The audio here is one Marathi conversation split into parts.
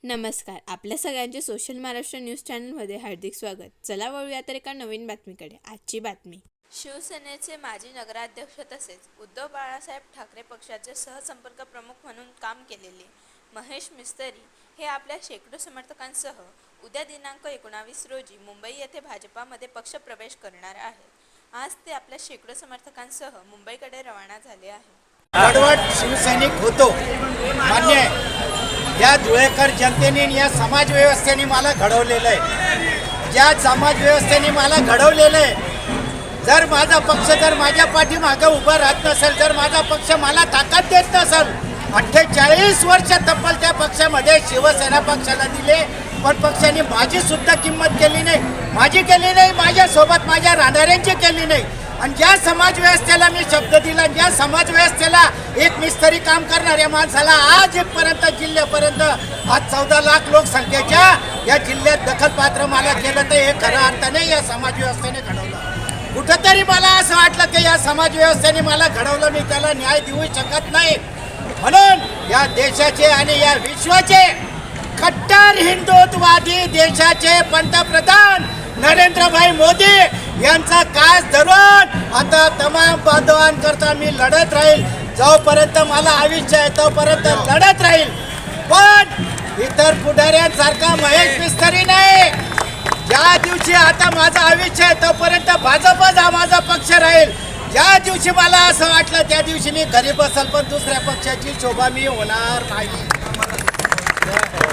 नमस्कार. आपल्या सगळ्यांचे सोशल महाराष्ट्र न्यूज चॅनलमध्ये हार्दिक स्वागत. चला वळूया तर एका नवीन बातमीकडे. आजची बातमी. शिवसेनेचे माजी नगराध्यक्ष तसेच उद्धव बाळासाहेब ठाकरे पक्षाचे सहसंपर्क प्रमुख म्हणून काम केलेले महेश मिस्त्री हे आपल्या शेकडो समर्थकांसह उद्या दिनांक 19 रोजी मुंबई येथे भाजपामध्ये पक्षप्रवेश करणार आहेत. आज ते आपल्या शेकडो समर्थकांसह मुंबईकडे रवाना झाले आहेत. कडवट शिवसैनिक होतो मान्य आहे. या धुळेकर जनतेने या समाज व्यवस्थेने मला घडवलेलं आहे. ज्या समाज व्यवस्थेने मला घडवलेलं आहे, जर माझा पक्ष जर माझ्या पाठीमागे उभा राहत नसेल, जर माझा पक्ष मला ताकद देत नसेल, 48 वर्ष तब्बल त्या पक्षामध्ये शिवसेना पक्षाला दिले, पण पक्षाने माझी सुद्धा किंमत केली नाही, माझी केली नाही, माझ्यासोबत माझ्या राहणाऱ्यांची केली नाही. आणि ज्या समाज व्यवस्थेला मी शब्द दिला, ज्या समाज व्यवस्थेला एक मिस्त्री काम करणाऱ्या माणसाला आज इथपर्यंत जिल्ह्यापर्यंत आज 14 लाख लोकसंख्येच्या या जिल्ह्यात दखलपात्र मला केलं, तर हे खऱ्या अर्थाने या समाज व्यवस्थेने घडवलं. कुठंतरी मला असं वाटलं की या समाज व्यवस्थेने मला घडवलं, मी त्याला न्याय देऊ शकत नाही. म्हणून या देशाचे आणि या विश्वाचे कट्टर हिंदुत्ववादी देशाचे पंतप्रधान नरेंद्रभाई मोदी यांचा कास धरून आता तमाम बांधवांकरता मी लढत राहील. जोपर्यंत मला आयुष्य आहे तोपर्यंत लढत राहील. पण इतर पुढाऱ्यांसारखा महेश मिस्त्री नाही. ज्या दिवशी आता माझं आयुष्य आहे तोपर्यंत भाजपच हा माझा पक्ष राहील. ज्या दिवशी मला असं वाटलं त्या दिवशी मी घरी बसल, पण दुसऱ्या पक्षाची शोभा मी होणार नाही.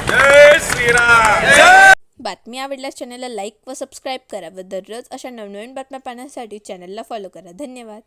जय श्रीराम. बातमी आवडल्यास चॅनलला लाईक व सबस्क्राईब करा व दररोज अशा नवनवीन बातम्या पाहण्यासाठी चॅनलला फॉलो करा. धन्यवाद.